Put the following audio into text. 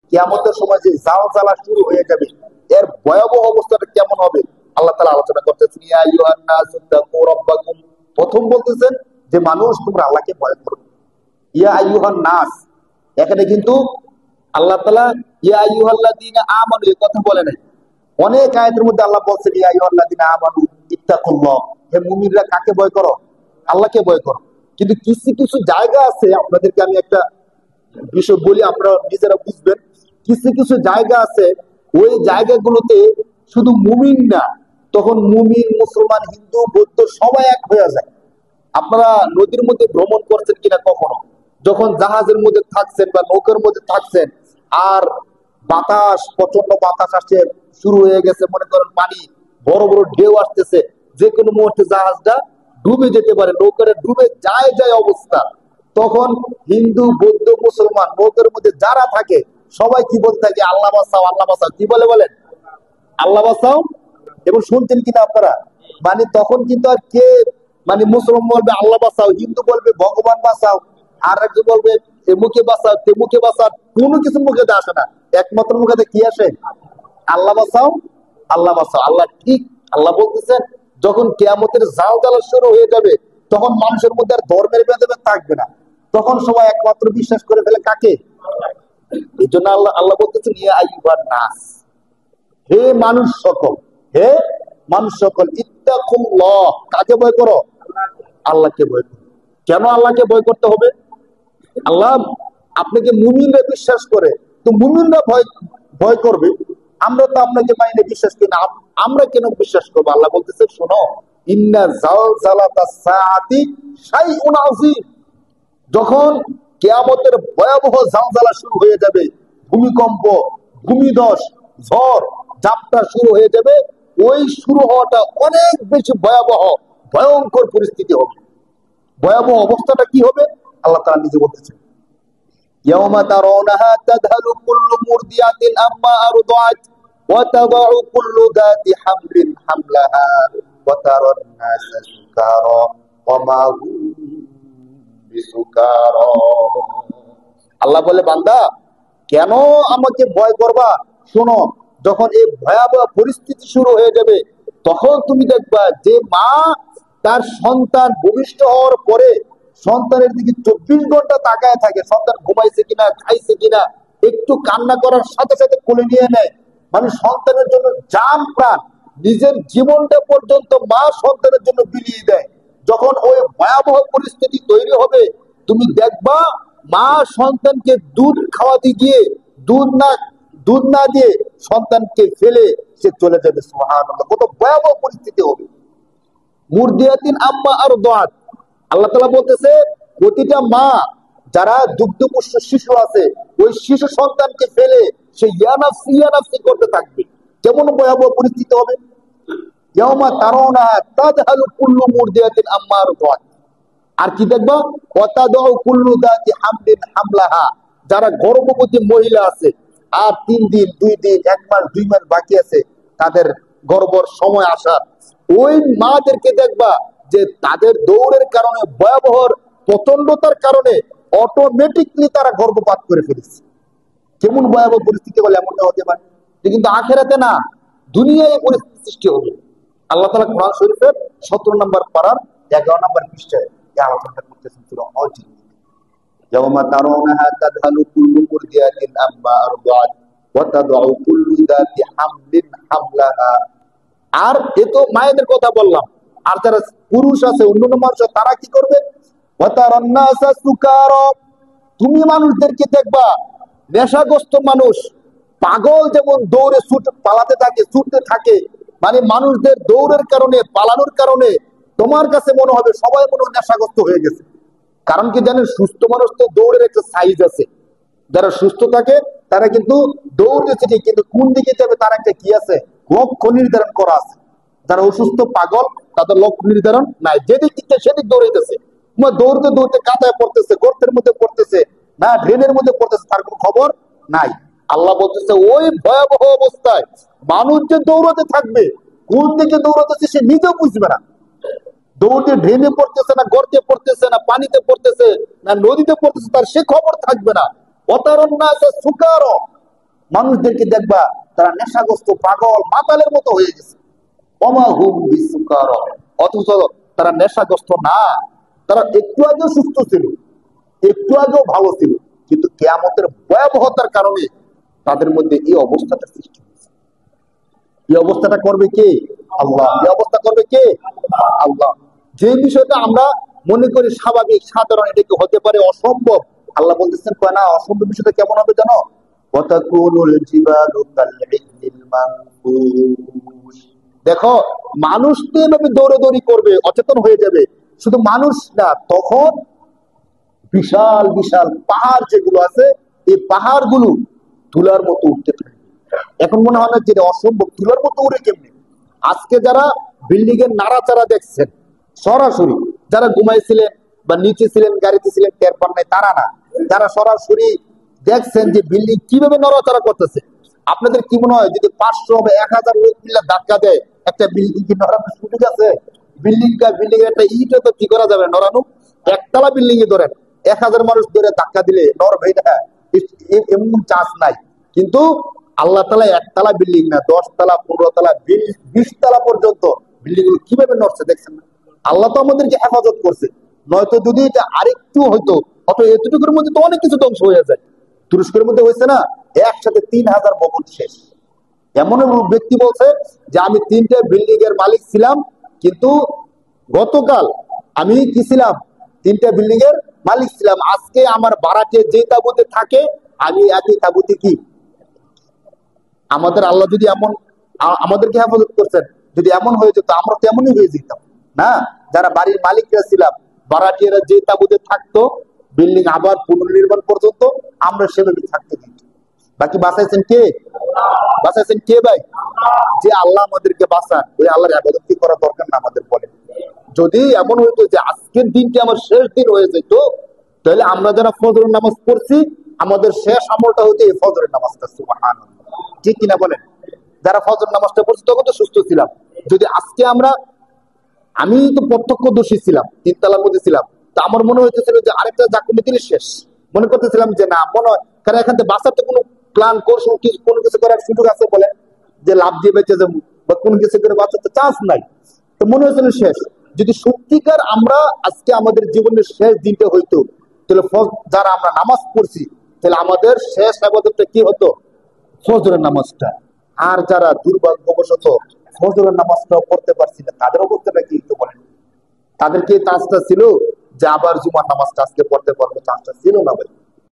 কিয়ামতের সময় যে জালজালা শুরু হয়ে যাবে, এর ভয়াবহ অবস্থাটা কেমন হবে আল্লাহ তাআলা আলোচনা করতেছেন। ইয়া আইয়ুহান নাস ইত্তাকু রাব্বাকুম, প্রথম বলতেছেন যে মানুষ তোমরা আল্লাহকে ভয় করো। ইয়া আইয়ুহান নাস, এখানে কিন্তু আল্লাহ তাআলা ইয়া আইয়ুহাল্লাযীনা আমানু এই কথা বলে নাই। অনেক আয়াতের মধ্যে আল্লাহ বলছেন ইয়া আইয়ুহাল্লাযীনা আমানু ইত্তাকুল্লাহ, হে মুমিনরা কাকে ভয় করো? আল্লাহকে ভয় করো। কিন্তু কিছু কিছু জায়গা আছে, আপনাদেরকে আমি একটা বিষয় বলি, আপনারা নিজেরা বুঝবেন। কিছু কিছু জায়গা আছে, ওই জায়গাগুলোতে শুধু মুমিন না, তখন মুমিন, মুসলমান, হিন্দু, বৌদ্ধ সবাই এক হয়ে যায়। আপনারা নদীর মধ্যে ভ্রমণ করছেন কিনা কখনো? যখন জাহাজের মধ্যে থাকছেন বা নৌকার মধ্যে থাকছেন, আর বাতাস, প্রচন্ড বাতাস আসছে, শুরু হয়ে গেছে, মনে করেন পানি, বড় বড় ঢেউ আসতেছে, যে কোনো মুহূর্তে জাহাজটা ডুবে যেতে পারে, নৌকাটা ডুবে যায় যায় অবস্থা। তখন হিন্দু, বৌদ্ধ, মুসলমান নৌকার মধ্যে যারা থাকে সবাই কি বলতে থাকে? আল্লাহ বাঁচাও, আল্লাহ বাঁচাও। কি বলে বলেন? আল্লাহ বাঁচাও। এবং শুনছেন কিনা আপনারা? মানে তখন কিন্তু আর কে, মানে মুসলমান বলবে আল্লাহ বাঁচাও, হিন্দু বলবে ভগবান বাঁচাও, আর একজন বলবে এমুকে বাঁচাও, তেমুকে বাঁচাও, কোনো কিছু মুখে আসে না। একমাত্র মুখে কি আসে? আল্লাহ বাঁচাও, আল্লাহ বাঁচাও। আল্লাহ ঠিক, আল্লাহ বলতেছেন যখন কিয়ামতের জালজালা শুরু হয়ে যাবে, তখন মানুষের মধ্যে আর ধর্মের ভেদাভেদ থাকবে না। তখন সবাই একমাত্র বিশ্বাস করে ফেলে কাকে? এই জন্য আল্লাহ আল্লাহ বলতেছেন ইয়া আইয়ুহান নাস, হে মানুষ সকল, হে মানুষ সকল, ইত্তাকুল্লাহ, কাকে ভয় করো? আল্লাহকে ভয় করো। কেন আল্লাহকে ভয় করতে হবে? আল্লাহ আপনাকে মুমিনরা বিশ্বাস করে, তো মুমিনরা ভয় ভয় করবে। আমরা তো আপনাকে মাইনে বিশ্বাস করি না, আমরা কেন বিশ্বাস করবো? আল্লাহ বলতেছে শোনো, ইন্না জালজালাতাস সাআতি শাইউন আযীম, যখন কিয়ামতের ভয়াবহ জালজালা শুরু হয়ে যাবে, ভূমিকম্প, ভূমিধস, ঝড় ঝাপটা শুরু হয়ে যাবে, ওই শুরু হওয়াটা অনেক বেশি ভয়াবহ, ভয়ঙ্কর পরিস্থিতি হবে। ভয়াবহ অবস্থাটা কি হবে আল্লাহ তাআলা নিজে বলতেছেন, ইয়াউমা তারাউনাহা তাযহালু কুল্লু মুরদিয়াতিন আম্মা আরদাত ওয়া তাদাউ কুল্লু যাতি হামলিন হামলাহা ওয়া তারান নাসা সুকারা ওয়া মা হুম বিসুকারা। আল্লাহ বলে বান্দা কেন আমাকে ভয় করবা? শোনো, যখন এই ভয়াবহ পরিস্থিতি শুরু হয়ে যাবে, তখন তুমি দেখবা যে মা তার সন্তান ভূমিষ্ঠ হওয়ার পরে সন্তানের দিকে 24 ঘন্টা তাকায় থাকে, সন্তান ঘুমাইছে কিনা, খাইছে কিনা, একটু কান্না করার সাথে সাথে কোলে নিয়ে নেয়। মানে সন্তানের জন্য জান প্রাণ, নিজের জীবনটা পর্যন্ত মা সন্তানের জন্য বিলিয়ে দেয়। যখন ওই ভয়াবহ পরিস্থিতি তৈরি হবে, তুমি দেখবা মা সন্তানকে দুধ খাওয়াতে গিয়ে দুধ না দিয়ে সন্তানকে ফেলে সে চলে যাবে। সুবহানাল্লাহ, কত ভয়াবহ পরিস্থিতি হবে। মুরদিয়াতিন আম্মা আরদাত, আল্লাহ তাআলা বলতেছে প্রতিটা মা যারা দুগ্ধপুষ্ট শিশু আছে, ওই শিশু সন্তানকে ফেলে সে ইয়ানাফসি ইয়ানাফসি করতে থাকবে। কেমন ভয়াবহ পরিস্থিতি হবে? ইয়াউমা তারাউনাহা তাযহালু কুল্লু মুরদিয়াতিন আম্মা আরদাত, আর কি দেখবা? ওয়া তাদাউ কুল্লু যাতি হামলিন হামলাহা, যারা গর্ভবতী মহিলা আছে, আর 3 দিন 2 দিন 1 মাস 2 মাস বাকি আছে তাদের গর্ভর সময় আসার, ওই মাদেরকে দেখবা যে তাদের দৌড়ের কারণে, ভয়াবহ প্রচন্ডতার কারণে অটোমেটিকলি তারা গর্ভপাত করে ফেলেছে। কেমন ভয়াবহ পরিস্থিতি হলে এমনটা হতে পারে? কিন্তু আখেরাতে না, দুনিয়ায় এই পরিস্থিতি সৃষ্টি হবে। আল্লাহ তাআলা কোরআন শরীফের 17 নম্বর পারার 11 নম্বর পৃষ্ঠায় এই আলোচনা করতেছেন সূরা হজ। ইয়াউমা তারাউনাহা তাযহালু কুল্লু মুরদিয়াতিন আম্মা আরদাত ওয়া তাদাউ কুল্লু যাতি হামলিন হামলাহা। আর এ তো মায়েদের কথা বললাম, আর যারা পুরুষ আছে, অন্যান্য মানুষ, তারা কি করবে? ওয়া তারান নাসা সুকারা, তুমি মানুষদেরকে দেখবা নেশাগ্রস্ত মানুষ, পাগল যেমন দৌড়ে পালাতে থাকে, ছুটতে থাকে, মানে মানুষদের দৌড়ের কারণে, পালানোর কারণে তোমার কাছে মনে হবে সবাই মনে হয় নেশাগ্রস্ত হয়ে গেছে। কারণ কি জানেন, সুস্থ মানুষ তো দৌড়ের একটা সাইজ আছে। যারা সুস্থ থাকে তারা কিন্তু দৌড়তেছে ঠিক, কিন্তু কোন দিকে যাবে তার একটা কি আছে, লক্ষ্য নির্ধারণ করা আছে। যারা অসুস্থ পাগল তাদের লক্ষ্য নির্ধারণ নাই, যেদিক দিকে সেদিক দৌড়াইতেছে। দৌড়তে দৌড়তে কাঁটায় পড়তেছে, গর্তের মধ্যে পড়তেছে, না ড্রেনের মধ্যে পড়তেছে, তার কোনো খবর নাই। আল্লাহ বলতেছে ওই ভয়াবহ অবস্থায় মানুষ যে দৌড়াতে থাকবে, কোন দিকে দৌড়াতেছে সে নিজেও বুঝবে না। দৌড়ে ড্রেনে পড়তেছে না, গর্তে পড়তেছে না, পানিতে পড়তেছে না, নদীতে পড়তেছে, তার সে খবর থাকবে না। অতারণ না আছে সুকার, মানুষদেরকে দেখবা তারা নেশাগ্রস্ত পাগল মাতালের মতো হয়ে গেছে। অথচ তারা নেশাগ্রস্ত না, তারা একটু আগেও সুস্থ ছিল, একটু আগেও ভালো ছিল, কিন্তু কিয়ামতের ভয়াবহতার কারণে তাদের মধ্যে এই অবস্থাটা সৃষ্টি হয়েছে। এই অবস্থাটা করবে কে? আল্লাহ। এই অবস্থা করবে কে? আল্লাহ। যে বিষয়টা আমরা মনে করি স্বাভাবিক সাধারণ, এটা কি হতে পারে অসম্ভব? আল্লাহ বলতেছেন না, অসম্ভব বিষয়টা কেমন হবে জানো? দেখো, মানুষ তো এভাবে দৌড়াদৌড়ি করবে, অচেতন হয়ে যাবে। শুধু মানুষ না, তখন বিশাল বিশাল পাহাড় যেগুলো আছে, এই পাহাড়গুলো তুলার মতো উঠতে থাকবে। এখন মনে হয় না যে অসম্ভব, তুলার মতো উড়ে কেমনি? আজকে যারা বিল্ডিং এর নাড়াচাড়া দেখছেন সরাসরি, যারা ঘুমাইছিলেন বা নিচে ছিলেন, গাড়িতে ছিলেন, টের পান নাই, তারা না, যারা সরাসরি দেখছেন যে বিল্ডিং কিভাবে নড়াচড়া করতেছে, আপনাদের কি মনে হয় যদি 500 বা 1000 লোক মিলে ধাক্কা দেয় একটা বিল্ডিং কি নড়ানোর সুযোগ আছে? বিল্ডিং এর একটা ইট তো কি করা যাবে নড়ানো? একতলা বিল্ডিং এ ধরেন 1000 মানুষ ধরে ধাক্কা দিলে নড়বে না, এমন চান্স নাই। কিন্তু আল্লাহ তাআলা একতলা বিল্ডিং না, 10 তলা, 15 তলা, 20 তলা পর্যন্ত বিল্ডিং গুলো কিভাবে নড়ছে দেখছেন না? আল্লাহ তো আমাদেরকে হেফাজত করছে, নয়তো যদি এটা আরেকটু হয়তো, অত এতটুকুর মধ্যে তো অনেক কিছু ধ্বংস হয়ে যায়। তুরস্কের মধ্যে হয়েছে না, একসাথে 3000 ভবন শেষ। এমন ব্যক্তি বলছে যে আমি 3টে বিল্ডিং এর মালিক ছিলাম, কিন্তু গতকাল আমি কি ছিলাম? 3টে বিল্ডিং এর মালিক ছিলাম। আজকে আমার ভাড়াটে যে তাঁবুতে থাকে, আমি একই তাঁবুতে কি? আমাদের আল্লাহ যদি এমন আমাদেরকে হেফাজত করছেন, যদি এমন হয়ে যেত আমরা তেমনই হয়ে যেতাম না? যারা বাড়ির মালিকরা ছিলাম, ভাড়াটিয়ারা যে তাঁবুতে থাকতো, বিল্ডিং আবার পুনর্নির্মাণ পর্যন্ত আমরা সেভাবে থাকতে দিত। বাকি বাঁচাইছেন কে? বাঁচাইছেন কে ভাই? যে আল্লাহ আমাদেরকে বাঁচান, ওই আল্লাহর ইবাদত কি করা দরকার না আমাদের? বলে, যদি এমন হইতো যে আজকের দিনটি আমার শেষ দিন হয়ে যেত, তাহলে আমরা যারা ফজরের নামাজ পড়ছি, আমাদের শেষ আমলটা হইতো এই ফজরের নামাজটা। সুবহানাল্লাহ, ঠিক কিনা বলেন? যারা ফজর নামাজটা পড়ছি তখন তো সুস্থ ছিলাম। যদি আজকে আমি তো প্রত্যক্ষদর্শী ছিলাম, 3 তলার মধ্যে ছিলাম, তা আমার মনে হইতেছিল যে আরেকটা জাকুনি দিলে শেষ। মনে করতেছিলাম যে না, মনে হয়, কারণ এখান থেকে বাঁচাতে কোনো প্ল্যান কৌশল কোনো কিছু করার সুযোগ আছে বলে যে লাভ দিয়ে বেঁচে যাবো বা কোনো কিছু করে বাঁচাতে চান্স নাই, তো মনে হয়েছিল শেষ। যদি সত্যিকার আমরা আজকে আমাদের জীবনের শেষ দিনটা হইতো, তাহলে যারা আমরা নামাজ পড়ছি, তাহলে আমাদের শেষ ইবাদতটা কি হতো? ফজরের নামাজটা। আর যারা দুর্ভাগ্যবশত ফজরের নামাজটাও পড়তে পারছি না, তাদের অবস্থাটা কি একটু বলেন? তাদেরকে চান্সটা ছিল যে আবার জুমার নামাজটা আজকে পড়তে পারবো, চান্সটা ছিল না ভাই।